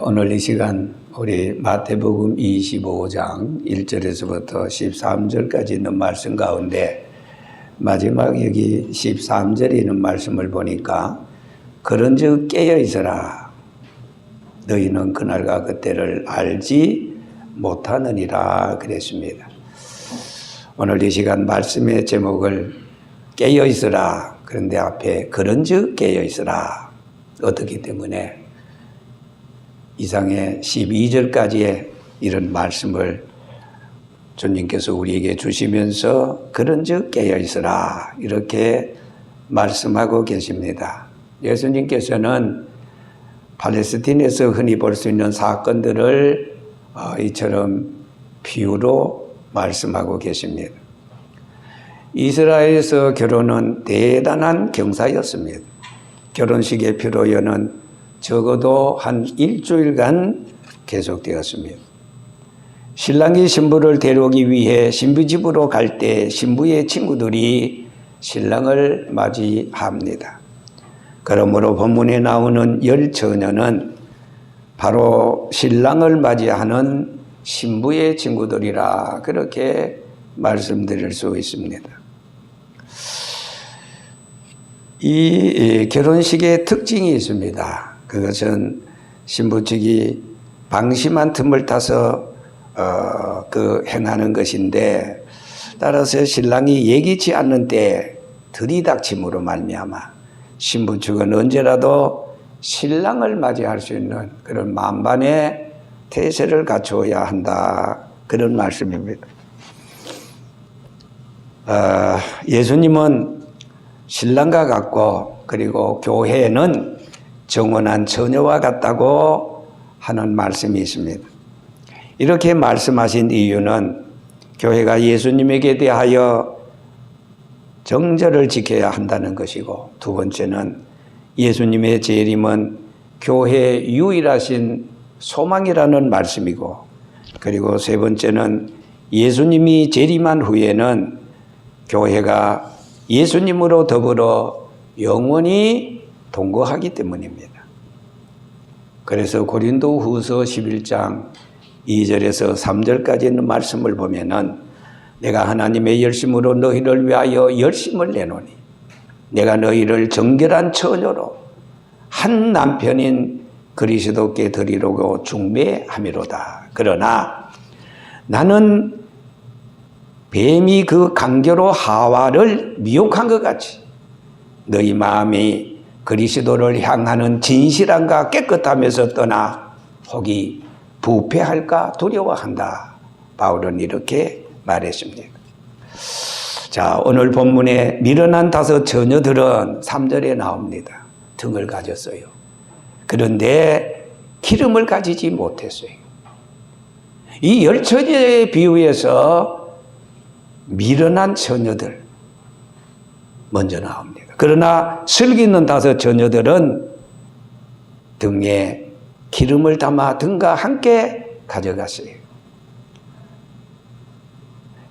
오늘 이 시간 우리 마태복음 25장 1절에서부터 13절까지 있는 말씀 가운데 마지막 여기 13절에 있는 말씀을 보니까 그런즉 깨어 있으라 너희는 그날과 그때를 알지 못하느니라 그랬습니다. 오늘 이 시간 말씀의 제목을 깨어 있으라, 그런데 앞에 그런즉 깨어 있으라 어떻기 때문에 이상의 12절까지의 이런 말씀을 주님께서 우리에게 주시면서 그런즉 깨어 있으라 이렇게 말씀하고 계십니다. 예수님께서는 팔레스틴에서 흔히 볼 수 있는 사건들을 이처럼 비유로 말씀하고 계십니다. 이스라엘에서 결혼은 대단한 경사였습니다. 결혼식의 피로연은 적어도 한 일주일간 계속되었습니다. 신랑이 신부를 데려오기 위해 신부 집으로 갈 때 신부의 친구들이 신랑을 맞이합니다. 그러므로 본문에 나오는 10처녀는 바로 신랑을 맞이하는 신부의 친구들이라 그렇게 말씀드릴 수 있습니다. 이 결혼식의 특징이 있습니다. 그것은 신부 측이 방심한 틈을 타서 행하는 것인데, 따라서 신랑이 예기치 않는 때 들이닥침으로 말미암아 신부 측은 언제라도 신랑을 맞이할 수 있는 그런 만반의 태세를 갖추어야 한다, 그런 말씀입니다. 예수님은 신랑과 같고, 그리고 교회는 정혼한 처녀와 같다고 하는 말씀이 있습니다. 이렇게 말씀하신 이유는 교회가 예수님에게 대하여 정절을 지켜야 한다는 것이고, 두 번째는 예수님의 재림은 교회의 유일하신 소망이라는 말씀이고, 그리고 세 번째는 예수님이 재림한 후에는 교회가 예수님으로 더불어 영원히 동거하기 때문입니다. 그래서 고린도후서 11장 2절에서 3절까지 있는 말씀을 보면은 내가 하나님의 열심으로 너희를 위하여 열심을 내노니 내가 너희를 정결한 처녀로 한 남편인 그리스도께 드리려고 중매함이로다. 그러나 나는 뱀이 그 강교로 하와를 미혹한 것 같이 너희 마음이 그리스도를 향하는 진실함과 깨끗함에서 떠나 혹이 부패할까 두려워한다. 바울은 이렇게 말했습니다. 자, 오늘 본문에 미련한 5 처녀들은 3절에 나옵니다. 등을 가졌어요. 그런데 기름을 가지지 못했어요. 이 10처녀의 비유에서 미련한 처녀들 먼저 나옵니다. 그러나 슬기 있는 5 처녀들은 등에 기름을 담아 등과 함께 가져갔어요.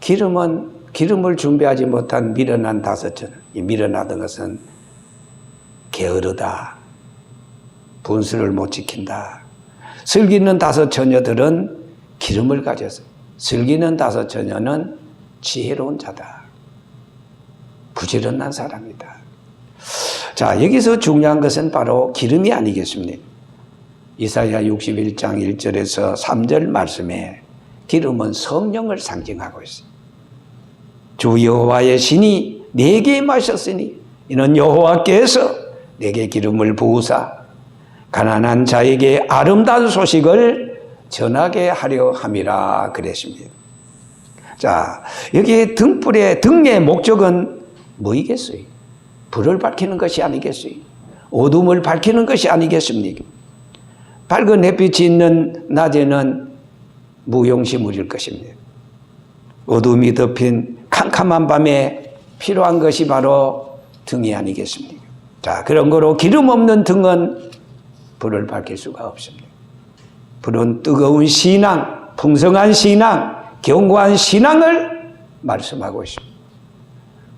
기름을 준비하지 못한 미련한 5 처녀. 이 미련하던 것은 게으르다, 분수를 못 지킨다. 슬기 있는 5 처녀들은 기름을 가졌어요. 슬기 있는 5 처녀는 지혜로운 자다, 부지런한 사람이다. 자, 여기서 중요한 것은 바로 기름이 아니겠습니까? 이사야 61장 1절에서 3절 말씀에 기름은 성령을 상징하고 있어요. 주 여호와의 신이 내게 임하셨으니 이는 여호와께서 내게 기름을 부으사 가난한 자에게 아름다운 소식을 전하게 하려 함이라 그랬습니다. 자, 여기 등의 목적은 뭐이겠어요? 불을 밝히는 것이 아니겠어요? 어둠을 밝히는 것이 아니겠습니까? 밝은 햇빛이 있는 낮에는 무용시물일 것입니다. 어둠이 덮인 캄캄한 밤에 필요한 것이 바로 등이 아니겠습니까? 자, 그런 거로 기름 없는 등은 불을 밝힐 수가 없습니다. 불은 뜨거운 신앙, 풍성한 신앙, 견고한 신앙을 말씀하고 있습니다.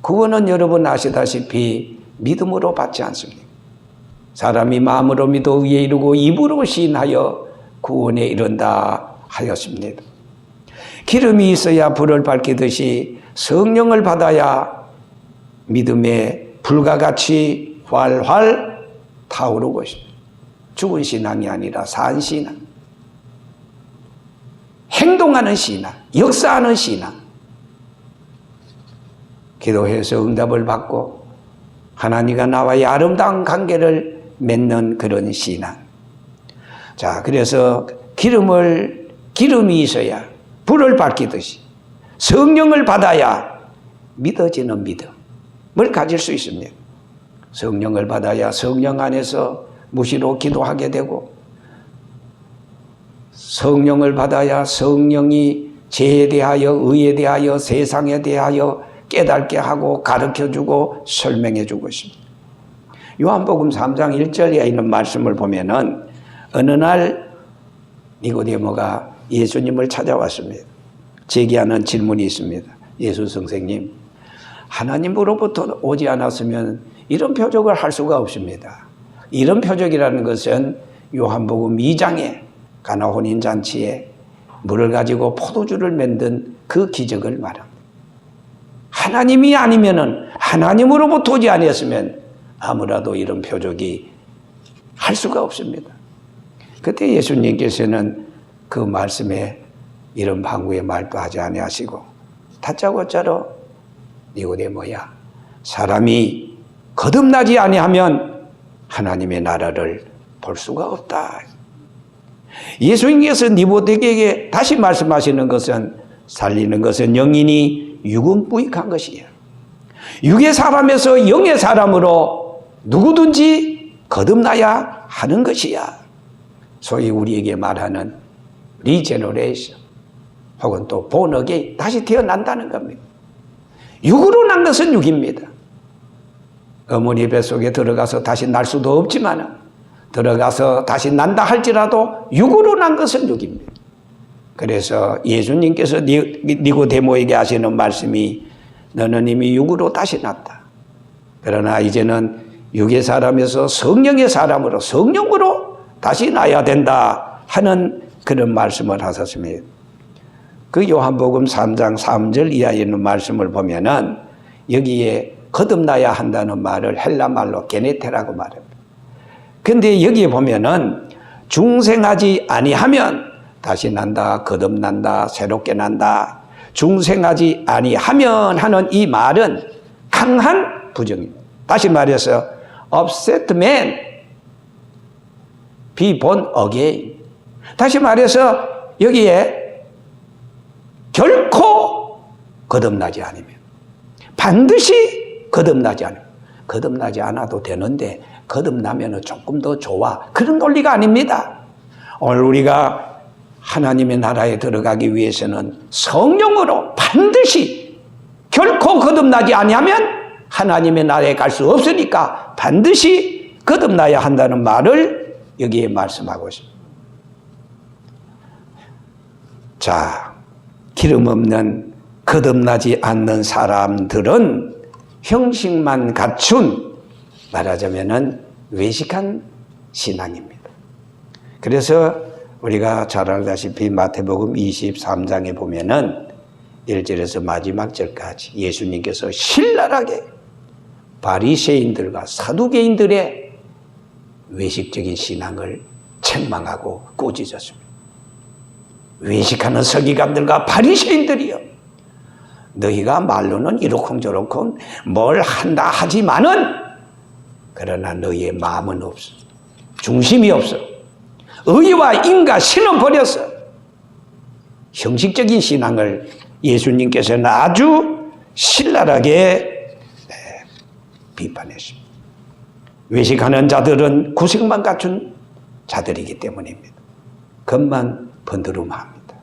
구원은 여러분 아시다시피 믿음으로 받지 않습니다. 사람이 마음으로 믿어 의에 이르고 입으로 시인하여 구원에 이른다 하였습니다. 기름이 있어야 불을 밝히듯이 성령을 받아야 믿음의 불과 같이 활활 타오르고 있습니다. 죽은 신앙이 아니라 산 신앙, 행동하는 신앙, 역사하는 신앙, 기도해서 응답을 받고 하나님과 나와의 아름다운 관계를 맺는 그런 신앙. 자, 그래서 기름이 있어야 불을 밝히듯이 성령을 받아야 믿어지는 믿음을 가질 수 있습니다. 성령을 받아야 성령 안에서 무시로 기도하게 되고, 성령을 받아야 성령이 죄에 대하여, 의에 대하여, 세상에 대하여 깨닫게 하고 가르쳐주고 설명해주고 있습니다. 요한복음 3장 1절에 있는 말씀을 보면은 어느 날 니고데모가 예수님을 찾아왔습니다. 제기하는 질문이 있습니다. 예수 선생님, 하나님으로부터 오지 않았으면 이런 표적을 할 수가 없습니다. 이런 표적이라는 것은 요한복음 2장에 가나 혼인잔치에 물을 가지고 포도주를 만든 그 기적을 말합니다. 하나님이 아니면은, 하나님으로부터 오지 아니었으면 아무라도 이런 표적이 할 수가 없습니다. 그때 예수님께서는 그 말씀에 이런 방구의 말도 하지 아니하시고 다짜고짜로 니고데모야, 사람이 거듭나지 아니하면 하나님의 나라를 볼 수가 없다. 예수님께서 니고데모에게 다시 말씀하시는 것은, 살리는 것은 영이니 육은 무익한 것이야. 육의 사람에서 영의 사람으로 누구든지 거듭나야 하는 것이야. 소위 우리에게 말하는 리제너레이션 혹은 또 본어게인, 다시 태어난다는 겁니다. 육으로 난 것은 육입니다. 어머니 뱃속에 들어가서 다시 날 수도 없지만 들어가서 다시 난다 할지라도 육으로 난 것은 육입니다. 그래서 예수님께서 니고데모에게 하시는 말씀이, 너는 이미 육으로 다시 났다. 그러나 이제는 육의 사람에서 성령의 사람으로, 성령으로 다시 나야 된다 하는 그런 말씀을 하셨습니다. 그 요한복음 3장 3절 이하에 있는 말씀을 보면은 여기에 거듭나야 한다는 말을 헬라 말로 게네테라고 말합니다. 근데 여기에 보면은 중생하지 아니하면 다시 난다, 거듭난다, 새롭게 난다, 중생하지 아니하면 하는 이 말은 강한 부정입니다. 다시 말해서 upset man, be born again. 다시 말해서 여기에 결코 거듭나지 않으면, 반드시 거듭나지 않으면, 거듭나지 않아도 되는데 거듭나면 조금 더 좋아, 그런 논리가 아닙니다. 오늘 우리가 하나님의 나라에 들어가기 위해서는 성령으로 반드시, 결코 거듭나지 아니하면 하나님의 나라에 갈 수 없으니까 반드시 거듭나야 한다는 말을 여기에 말씀하고 있습니다. 자, 기름 없는 거듭나지 않는 사람들은 형식만 갖춘, 말하자면은 외식한 신앙입니다. 그래서 우리가 잘 알다시피 마태복음 23장에 보면은 1절에서 마지막 절까지 예수님께서 신랄하게 바리새인들과 사두개인들의 외식적인 신앙을 책망하고 꾸짖었습니다. 외식하는 서기관들과 바리새인들이여, 너희가 말로는 이러쿵저러쿵 뭘 한다 하지만은 그러나 너희의 마음은 없어, 중심이 없어, 의와 인과 신은 버렸어. 형식적인 신앙을 예수님께서는 아주 신랄하게 비판했습니다. 외식하는 자들은 구색만 갖춘 자들이기 때문입니다. 겉만 번드름합니다.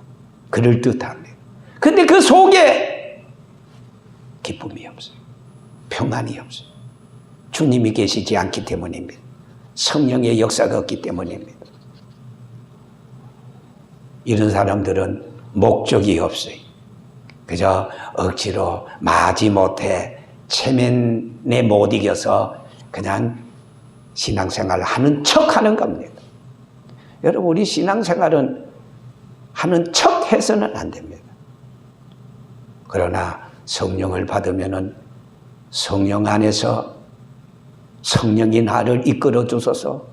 그럴듯합니다. 근데 그 속에 기쁨이 없어요. 평안이 없어요. 주님이 계시지 않기 때문입니다. 성령의 역사가 없기 때문입니다. 이런 사람들은 목적이 없어요. 그저 억지로 마지못해 체면에 못 이겨서 그냥 신앙생활을 하는 척 하는 겁니다. 여러분, 우리 신앙생활은 하는 척 해서는 안 됩니다. 그러나 성령을 받으면은 성령 안에서 성령이 나를 이끌어 주소서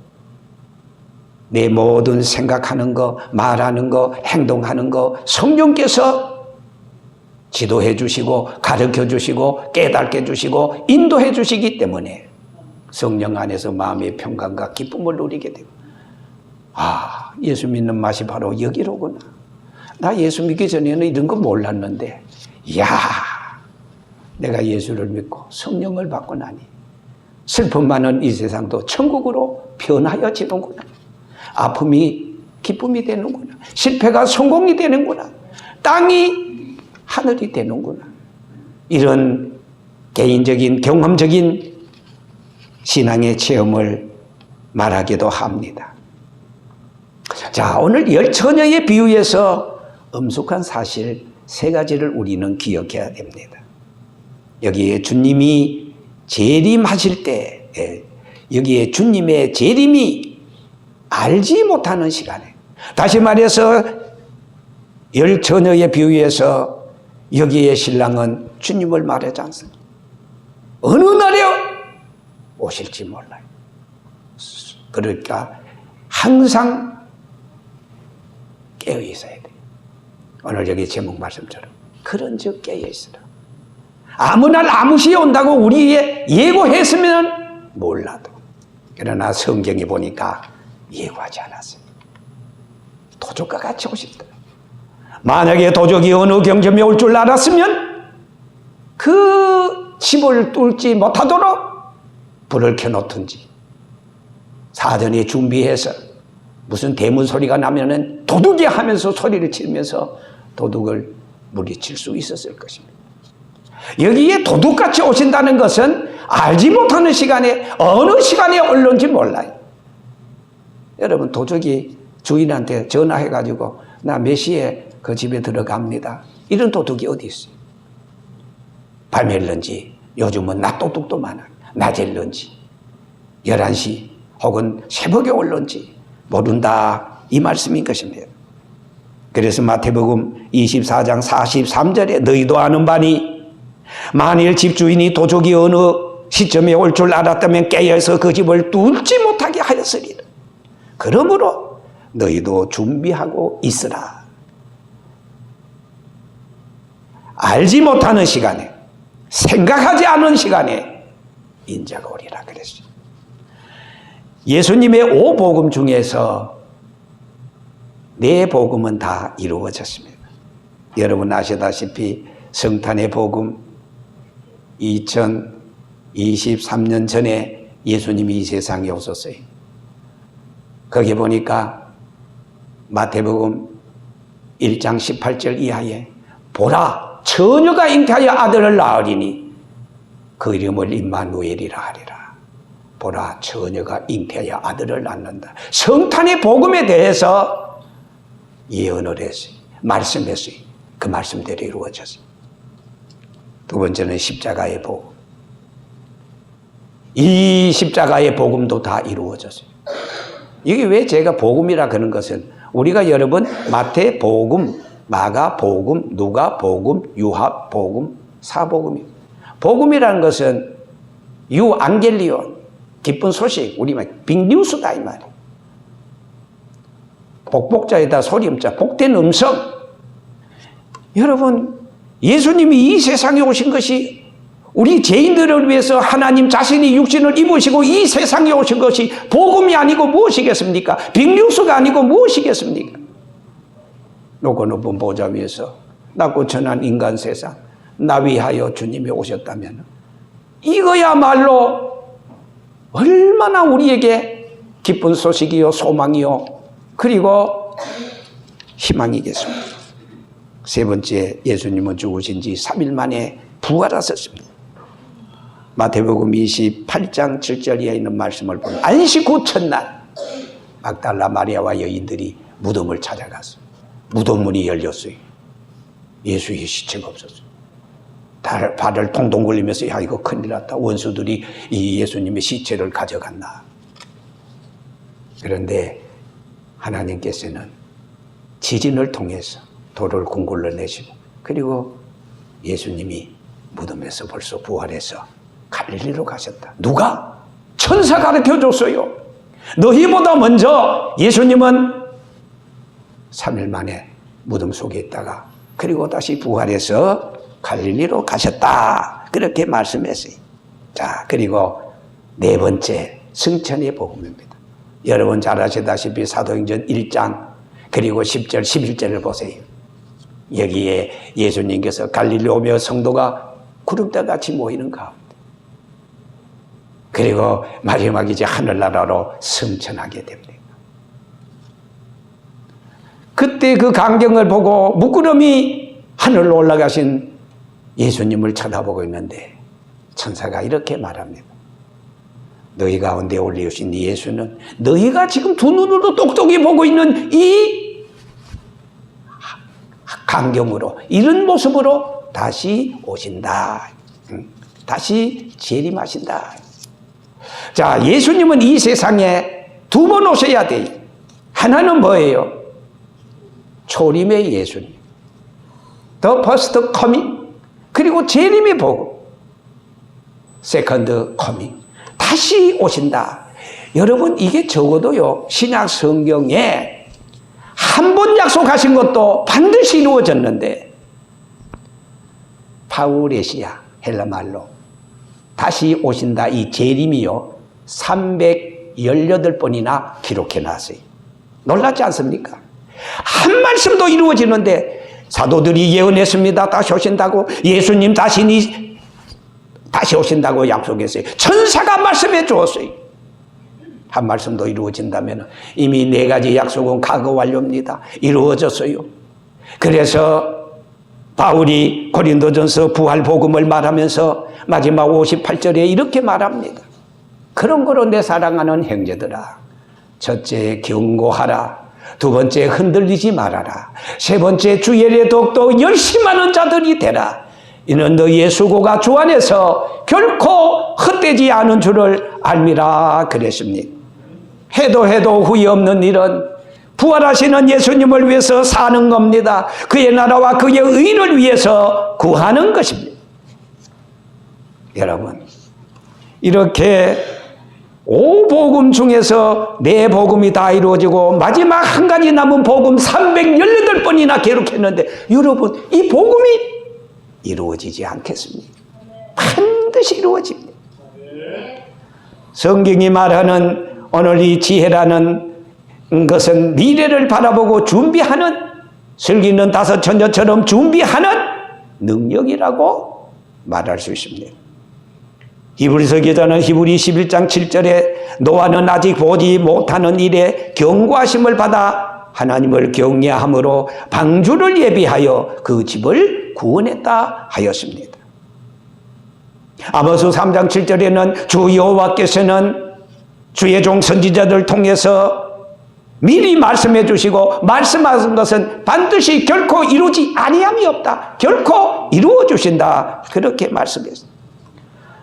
내 모든 생각하는 거, 말하는 거, 행동하는 거 성령께서 지도해 주시고 가르쳐 주시고 깨닫게 주시고 인도해 주시기 때문에 성령 안에서 마음의 평강과 기쁨을 누리게 되고, 아, 예수 믿는 맛이 바로 여기로구나. 나 예수 믿기 전에는 이런 거 몰랐는데, 이야, 내가 예수를 믿고 성령을 받고 나니 슬픔 많은 이 세상도 천국으로 변하여지는구나. 아픔이 기쁨이 되는구나. 실패가 성공이 되는구나. 땅이 하늘이 되는구나. 이런 개인적인 경험적인 신앙의 체험을 말하기도 합니다. 자, 오늘 열 처녀의 비유에서 엄숙한 사실 세 가지를 우리는 기억해야 됩니다. 여기에 주님이 재림하실 때, 여기에 주님의 재림이 알지 못하는 시간에, 다시 말해서 열 처녀의 비유에서 여기에 신랑은 주님을 말하지 않습니다. 어느 날에 오실지 몰라요. 그러니까 항상 깨어 있어야 돼요. 오늘 여기 제목 말씀처럼 그런즉 깨어 있으라. 아무 날 아무 시에 온다고 우리의 예고했으면 몰라도, 그러나 성경에 보니까 예고하지 않았어요. 도적과 같이 오실다. 만약에 도적이 어느 경점에 올 줄 알았으면 그 집을 뚫지 못하도록 불을 켜놓든지 사전에 준비해서 무슨 대문 소리가 나면은 도둑이 하면서 소리를 치면서 도둑을 물리칠 수 있었을 것입니다. 여기에 도둑같이 오신다는 것은 알지 못하는 시간에 어느 시간에 올는지 몰라요. 여러분, 도둑이 주인한테 전화해가지고 나 몇 시에 그 집에 들어갑니다. 이런 도둑이 어디 있어요? 밤일런지, 요즘은 낮도둑도 많아요. 낮일런지 11시 혹은 새벽에 올런지 모른다, 이 말씀인 것입니다. 그래서 마태복음 24장 43절에 너희도 아는 바니 만일 집주인이 도적이 어느 시점에 올 줄 알았다면 깨어서 그 집을 뚫지 못하게 하였으리라. 그러므로 너희도 준비하고 있으라. 알지 못하는 시간에, 생각하지 않은 시간에 인자가 오리라 그랬어요. 예수님의 5복음 중에서 4복음은 다 이루어졌습니다. 여러분 아시다시피 성탄의 복음 2023년 전에 예수님이 이 세상에 오셨어요. 거기 보니까 마태복음 1장 18절 이하에 보라, 처녀가 잉태하여 아들을 낳으리니 그 이름을 임마누엘이라 하리라. 보라, 처녀가 잉태하여 아들을 낳는다. 성탄의 복음에 대해서 예언을 했어요. 말씀했어요. 그 말씀대로 이루어졌어요. 두 번째는 십자가의 복음. 이 십자가의 복음도 다 이루어졌어요. 이게 왜 제가 복음이라 그런 것은, 우리가 여러분 마태복음, 마가복음, 누가복음, 요한복음, 사복음입니다. 복음이라는 것은 유앙겔리온, 기쁜 소식, 우리 말 빅뉴스다 이 말이에요. 복복자에다 소리음자, 복된 음성. 여러분, 예수님이 이 세상에 오신 것이 우리 죄인들을 위해서 하나님 자신이 육신을 입으시고 이 세상에 오신 것이 복음이 아니고 무엇이겠습니까? 빅뉴스가 아니고 무엇이겠습니까? 높고 높은 보좌 위에서 낮고 천한 인간 세상 나위하여 주님이 오셨다면 이거야말로 얼마나 우리에게 기쁜 소식이요, 소망이요, 그리고 희망이겠습니까? 세 번째, 예수님은 죽으신 지 3일 만에 부활하셨습니다. 마태복음 28장 7절에 있는 말씀을 보면 안식 후 첫날 막달라 마리아와 여인들이 무덤을 찾아갔어요. 무덤 문이 열렸어요. 예수의 시체가 없었어요. 발을 동동 굴리면서 야, 이거 큰일 났다. 원수들이 이 예수님의 시체를 가져갔나. 그런데 하나님께서는 지진을 통해서 돌을 궁굴러 내시고, 그리고 예수님이 무덤에서 벌써 부활해서 갈릴리로 가셨다. 누가? 천사 가르쳐 줬어요. 너희보다 먼저 예수님은 3일 만에 무덤 속에 있다가 그리고 다시 부활해서 갈릴리로 가셨다. 그렇게 말씀했어요. 자, 그리고 네 번째 승천의 복음입니다. 여러분 잘 아시다시피 사도행전 1장 그리고 10절 11절을 보세요. 여기에 예수님께서 갈릴리 오며 성도가 구름대같이 모이는 가운데, 그리고 마지막에 이제 하늘나라로 승천하게 됩니다. 그때 그 광경을 보고 무구름이 하늘로 올라가신 예수님을 쳐다보고 있는데 천사가 이렇게 말합니다. 너희 가운데 올리우신 예수는 너희가 지금 두 눈으로 똑똑히 보고 있는 이 광경으로, 이런 모습으로 다시 오신다. 다시 재림하신다. 자, 예수님은 이 세상에 두 번 오셔야 돼요. 하나는 뭐예요? 초림의 예수님, The first coming, 그리고 재림의 복음, Second coming, 다시 오신다. 여러분, 이게 적어도요 신약 성경에 한 번 약속하신 것도 반드시 이루어졌는데, 파우레시아 헬라말로 다시 오신다, 이 재림이요 318번이나 기록해 놨어요. 놀랍지 않습니까? 한 말씀도 이루어지는데, 사도들이 예언했습니다. 다시 오신다고. 예수님 다시 오신다고 약속했어요. 천사가 말씀해 주었어요. 한 말씀도 이루어진다면 이미 네 가지 약속은 과거 완료입니다. 이루어졌어요. 그래서 바울이 고린도전서 부활 복음을 말하면서 마지막 58절에 이렇게 말합니다. 그런 거로 내 사랑하는 형제들아, 첫째 경고하라. 두 번째 흔들리지 말아라. 세 번째 주일에 더욱더 열심하는 자들이 되라. 이는 너희의 수고가 주 안에서 결코 헛되지 않은 줄을 알미라 그랬습니다. 해도 후회 없는 일은 부활하시는 예수님을 위해서 사는 겁니다. 그의 나라와 그의 의를 위해서 구하는 것입니다. 여러분, 이렇게 5복음 중에서 4복음이 다 이루어지고 마지막 한 가지 남은 복음 318번이나 기록했는데, 여러분, 이 복음이 이루어지지 않겠습니까? 반드시 이루어집니다. 성경이 말하는 오늘 이 지혜라는 것은 미래를 바라보고 준비하는, 슬기는 다섯 처녀처럼 준비하는 능력이라고 말할 수 있습니다. 히브리서 기자는 히브리 11장 7절에 노아는 아직 보지 못하는 일에 경고하심을 받아 하나님을 경외함으로 방주를 예비하여 그 집을 구원했다 하였습니다. 아모스 3장 7절에는 주 여호와께서는 주의 종 선지자들 통해서 미리 말씀해 주시고 말씀하신 것은 반드시 결코 이루지 아니함이 없다. 결코 이루어 주신다. 그렇게 말씀했습니다.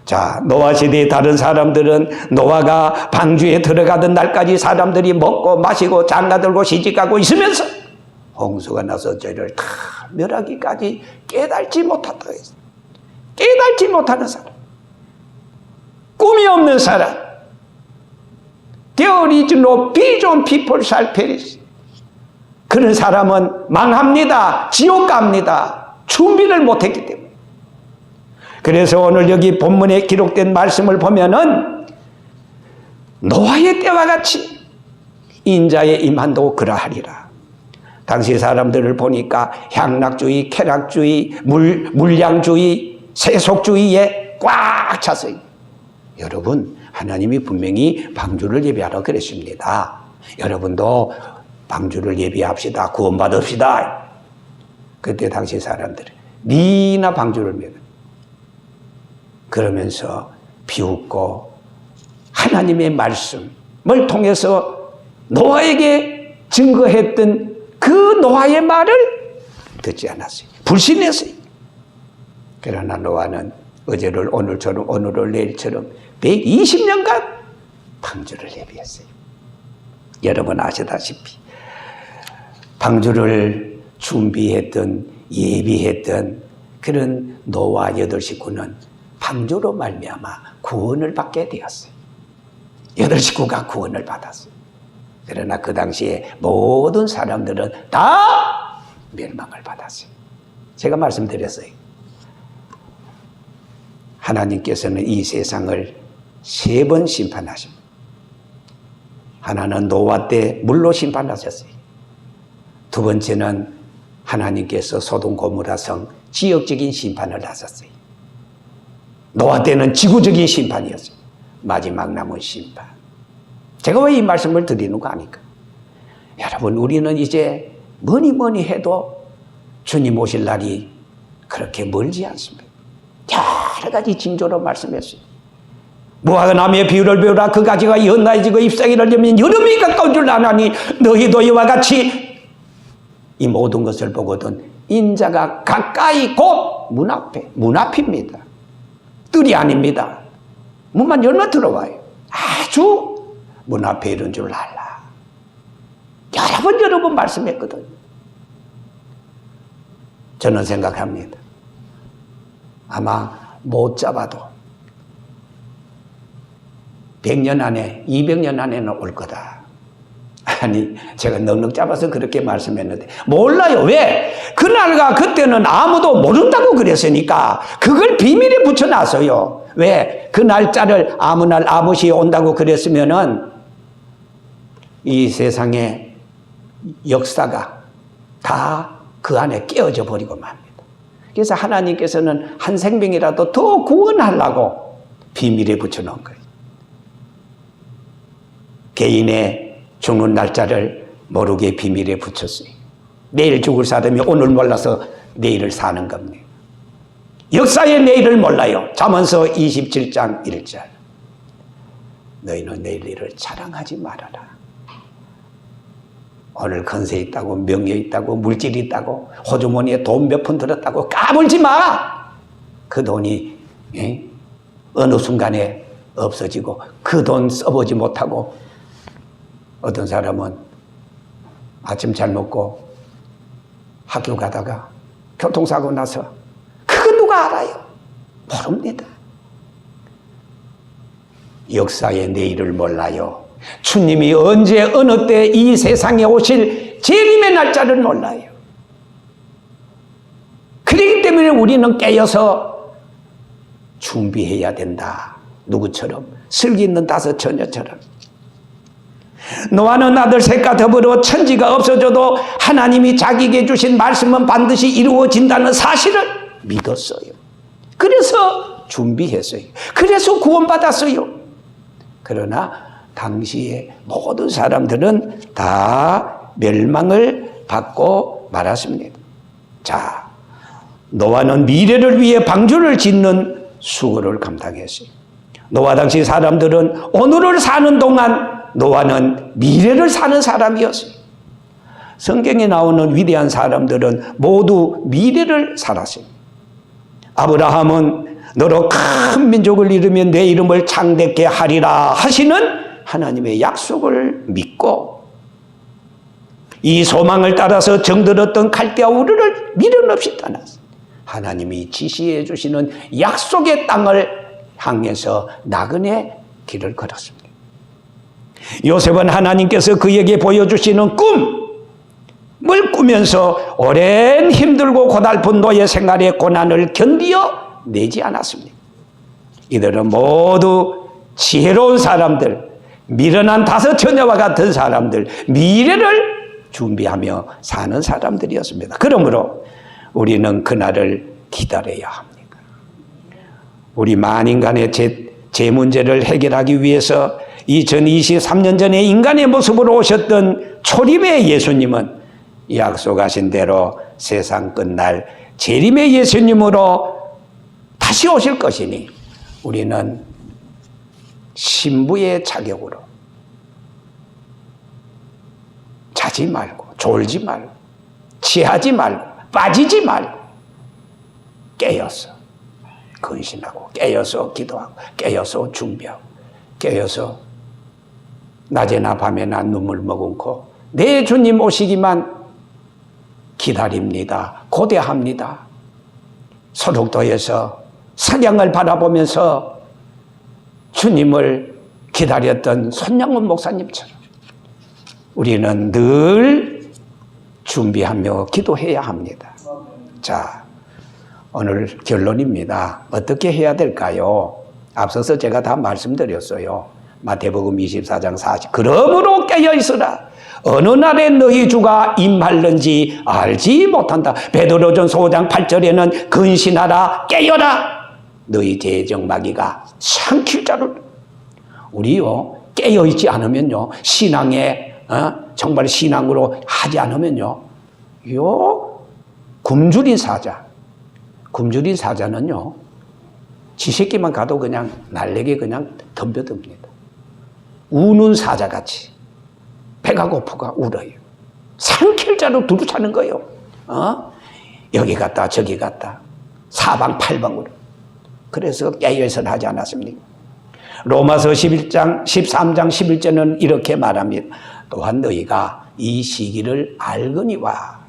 자, 노아 시대의 다른 사람들은 노아가 방주에 들어가던 날까지 사람들이 먹고 마시고 장가들고 시집가고 있으면서 홍수가 나서 저희를 다 멸하기까지 깨달지 못한다고 했어요. 깨달지 못하는 사람, 꿈이 없는 사람, There is no vision, people shall perish. 그런 사람은 망합니다. 지옥 갑니다. 준비를 못했기 때문에. 그래서 오늘 여기 본문에 기록된 말씀을 보면은 노아의 때와 같이 인자의 임한도 그러하리라. 당시 사람들을 보니까 향락주의, 쾌락주의, 물량주의, 세속주의에 꽉 찼어요. 여러분, 하나님이 분명히 방주를 예비하라고 그랬습니다. 여러분도 방주를 예비합시다. 구원받읍시다. 그때 당시 사람들은 니나 방주를 매는, 그러면서 비웃고 하나님의 말씀을 통해서 노아에게 증거했던 그 노아의 말을 듣지 않았어요. 불신했어요. 그러나 노아는 어제를 오늘처럼 오늘을 내일처럼 120년간 방주를 예비했어요. 여러분 아시다시피 방주를 준비했던 예비했던 그런 노아 8 식구는 방주로 말미암아 구원을 받게 되었어요. 8 식구가 구원을 받았어요. 그러나 그 당시에 모든 사람들은 다 멸망을 받았어요. 제가 말씀드렸어요. 하나님께서는 이 세상을 3번 심판하십니다. 하나는 노아 때 물로 심판하셨어요. 2번째는 하나님께서 소돔 고모라 성 지역적인 심판을 하셨어요. 노아 때는 지구적인 심판이었어요. 마지막 남은 심판. 제가 왜 이 말씀을 드리는 거 아닙니까? 여러분, 우리는 이제 뭐니 해도 주님 오실 날이 그렇게 멀지 않습니다. 여러 가지 징조로 말씀했어요. 무화과 나무의 비율을 배우라. 그 가지가 연나해지고 잎사귀를 열면 여름이 가까운 줄 아나니 너희도 이와 같이 이 모든 것을 보거든 인자가 가까이 곧 문 앞에, 문 앞입니다. 뜰이 아닙니다. 문만 열면 들어와요. 아주 문 앞에 이런 줄 알라. 여러 번 말씀했거든요. 저는 생각합니다. 아마 못 잡아도 100년 안에, 200년 안에는 올 거다. 아니, 제가 넉넉 잡아서 그렇게 말씀했는데 몰라요. 왜? 그날과 그때는 아무도 모른다고 그랬으니까 그걸 비밀에 붙여놨어요. 왜? 그 날짜를 아무 날 아버지 온다고 그랬으면은 이 세상의 역사가 다 그 안에 깨어져 버리고 맙니다. 그래서 하나님께서는 한 생명이라도 더 구원하려고 비밀에 붙여놓은 거예요. 개인의 죽는 날짜를 모르게 비밀에 붙였어요. 내일 죽을 사람이 오늘 몰라서 내일을 사는 겁니다. 역사의 내일을 몰라요. 잠언서 27장 1절. 너희는 내일 일을 자랑하지 말아라. 오늘 건세 있다고, 명예 있다고, 물질이 있다고, 호주머니에 돈 몇 푼 들었다고 까불지 마! 그 돈이 어느 순간에 없어지고 그 돈 써보지 못하고 어떤 사람은 아침 잘 먹고 학교 가다가 교통사고 나서 그거 누가 알아요? 모릅니다. 역사의 내일을 몰라요. 주님이 언제 어느 때 이 세상에 오실 재림의 날짜를 몰라요. 그렇기 때문에 우리는 깨어서 준비해야 된다. 누구처럼? 슬기 있는 5 처녀처럼. 노아는 아들 셋과 더불어 천지가 없어져도 하나님이 자기에게 주신 말씀은 반드시 이루어진다는 사실을 믿었어요. 그래서 준비했어요. 그래서 구원받았어요. 그러나 당시에 모든 사람들은 다 멸망을 받고 말았습니다. 자, 노아는 미래를 위해 방주를 짓는 수고를 감당했어요. 노아 당시 사람들은 오늘을 사는 동안 노아는 미래를 사는 사람이었어요. 성경에 나오는 위대한 사람들은 모두 미래를 살았어요. 아브라함은 너로 큰 민족을 이루며 내 이름을 창대케 하리라 하시는 하나님의 약속을 믿고 이 소망을 따라서 정들었던 갈대아 우르를 미련 없이 떠났어요. 하나님이 지시해 주시는 약속의 땅을 향해서 나그네 길을 걸었습니다. 요셉은 하나님께서 그에게 보여주시는 꿈을 꾸면서 오랜 힘들고 고달픈 노예 생활의 고난을 견디어 내지 않았습니다. 이들은 모두 지혜로운 사람들, 미련한 5 처녀와 같은 사람들, 미래를 준비하며 사는 사람들이었습니다. 그러므로 우리는 그날을 기다려야 합니다. 우리 만인간의 제 문제를 해결하기 위해서 2023년 전에 인간의 모습으로 오셨던 초림의 예수님은 약속하신 대로 세상 끝날 재림의 예수님으로 다시 오실 것이니 우리는 신부의 자격으로 자지 말고 졸지 말고 취하지 말고 빠지지 말고 깨어서 근신하고 깨어서 기도하고 깨어서 준비하고 깨어서 낮에나 밤에나 눈물 머금고 내 주님 오시기만 기다립니다. 고대합니다. 소록도에서 석양을 바라보면서 주님을 기다렸던 손양원 목사님처럼 우리는 늘 준비하며 기도해야 합니다. 자, 오늘 결론입니다. 어떻게 해야 될까요? 앞서서 제가 다 말씀드렸어요. 마태복음 24장 40. 그러므로 깨어있으라. 어느 날에 너희 주가 임할는지 알지 못한다. 베드로전서 5장 8절에는 근신하라 깨어라. 너희 대적마귀가 삼킬 자를. 우리요 깨어있지 않으면요 신앙에 정말 신앙으로 하지 않으면요 요 굶주린 사자는요 지 새끼만 가도 그냥 날래게 그냥 덤벼듭니다. 우는 사자같이 배가 고프가 울어요. 삼킬 자로 두루 차는 거예요. 여기 갔다 저기 갔다 사방팔방으로. 그래서 깨어있으라 하지 않았습니까? 로마서 13장 11절은 이렇게 말합니다. 또한 너희가 이 시기를 알거니와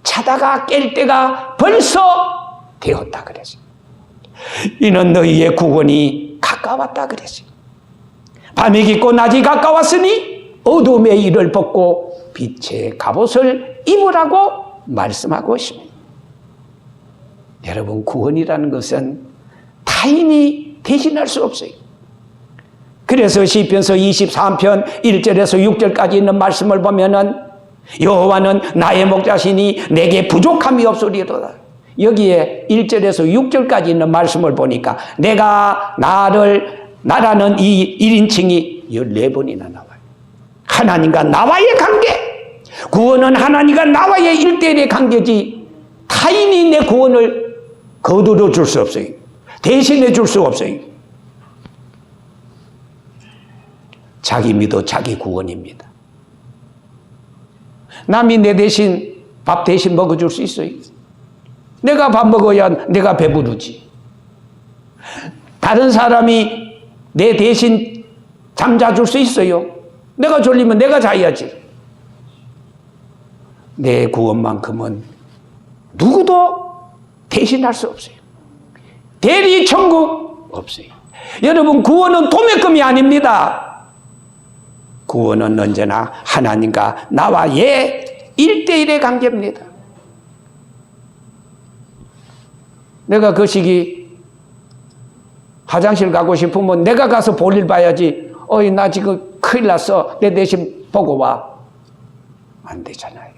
자다가 깰 때가 벌써 되었다 그랬어요. 이는 너희의 구원이 가까웠다 그랬어요. 밤이 깊고 낮이 가까웠으니 어둠의 일을 벗고 빛의 갑옷을 입으라고 말씀하고 있습니다. 여러분, 구원이라는 것은 타인이 대신할 수 없어요. 그래서 시편서 23편 1절에서 6절까지 있는 말씀을 보면은 여호와는 나의 목자시니 내게 부족함이 없으리로다. 여기에 1절에서 6절까지 있는 말씀을 보니까 내가 나라는 이 1인칭이 14번이나 나와요. 하나님과 나와의 관계. 구원은 하나님과 나와의 1대1의 관계지 타인이 내 구원을 거두어 줄 수 없어요. 대신해 줄 수 없어요. 자기 믿어 자기 구원입니다. 남이 내 대신 밥 대신 먹어줄 수 있어요. 내가 밥 먹어야 내가 배부르지. 다른 사람이 내 대신 잠자줄 수 있어요. 내가 졸리면 내가 자야지. 내 구원만큼은 누구도 대신할 수 없어요. 대리 천국 없어요. 여러분, 구원은 도매금이 아닙니다. 구원은 언제나 하나님과 나와의 1대1의 관계입니다. 내가 그 시기 화장실 가고 싶으면 내가 가서 볼일 봐야지. 어이, 나 지금 큰일 났어. 내 대신 보고 와. 안 되잖아요.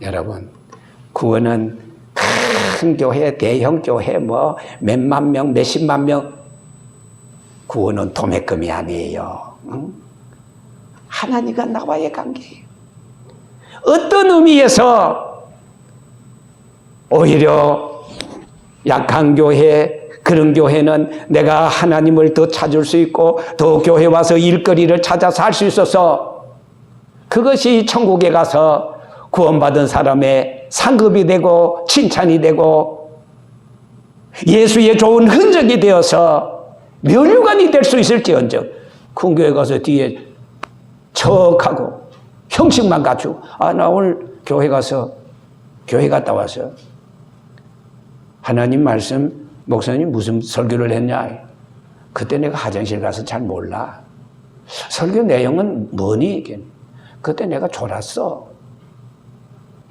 여러분, 구원은 큰 교회, 대형 교회, 몇만 명, 몇십만 명, 구원은 도매금이 아니에요. 응? 하나님과 나와의 관계예요. 어떤 의미에서 오히려 약한 교회, 그런 교회는 내가 하나님을 더 찾을 수 있고 더 교회 와서 일거리를 찾아서 할 수 있어서 그것이 천국에 가서 구원받은 사람의 상급이 되고 칭찬이 되고 예수의 좋은 흔적이 되어서 면류관이 될 수 있을지언정 큰 교회 가서 뒤에 척하고 형식만 갖추고 나 오늘 교회 갔다 와서 하나님 말씀 목사님 무슨 설교를 했냐? 그때 내가 화장실 가서 잘 몰라. 설교 내용은 뭐니? 그때 내가 졸았어.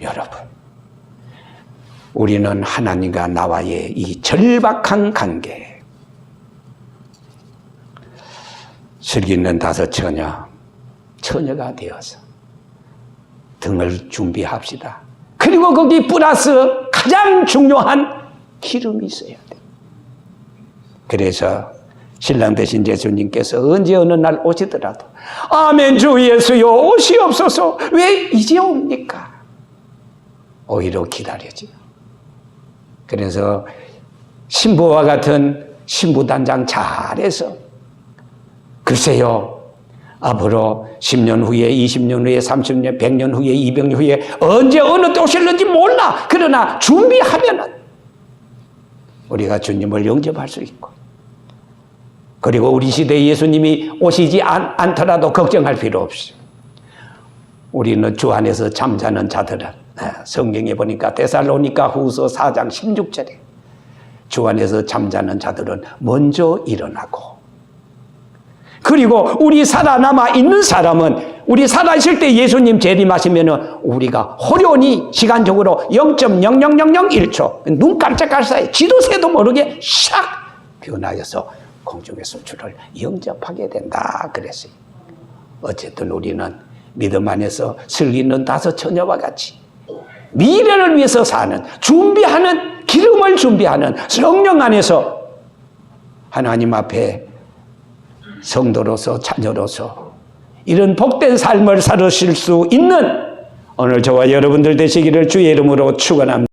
여러분, 우리는 하나님과 나와의 이 절박한 관계. 슬기 있는 5 처녀가 되어서 등을 준비합시다. 그리고 거기 플러스 가장 중요한 기름이 있어야 돼. 그래서 신랑 되신 예수님께서 언제 어느 날 오시더라도 아멘 주 예수여 오시옵소서 왜 이제 옵니까? 오히려 기다려지요. 그래서 신부와 같은 신부단장 잘해서 글쎄요 앞으로 10년 후에 20년 후에 30년 100년 후에 200년 후에 언제 어느 때 오실는지 몰라. 그러나 준비하면은 우리가 주님을 영접할 수 있고 그리고 우리 시대에 예수님이 오시지 않더라도 걱정할 필요 없어요. 우리는 주 안에서 잠자는 자들은 성경에 보니까 데살로니가 후서 4장 16절에 주 안에서 잠자는 자들은 먼저 일어나고, 그리고 우리 살아남아 있는 사람은 우리 살아있을 때 예수님 재림하시면 우리가 호련히 시간적으로 0.00001초 눈 깜짝할 사이 지도새도 모르게 샥 변하여서 공중에서 주를 영접하게 된다 그랬어요. 어쨌든 우리는 믿음 안에서 슬기는 5 처녀와 같이 미래를 위해서 사는, 준비하는, 기름을 준비하는 성령 안에서 하나님 앞에 성도로서 자녀로서 이런 복된 삶을 살으실 수 있는 오늘 저와 여러분들 되시기를 주의 이름으로 축원합니다.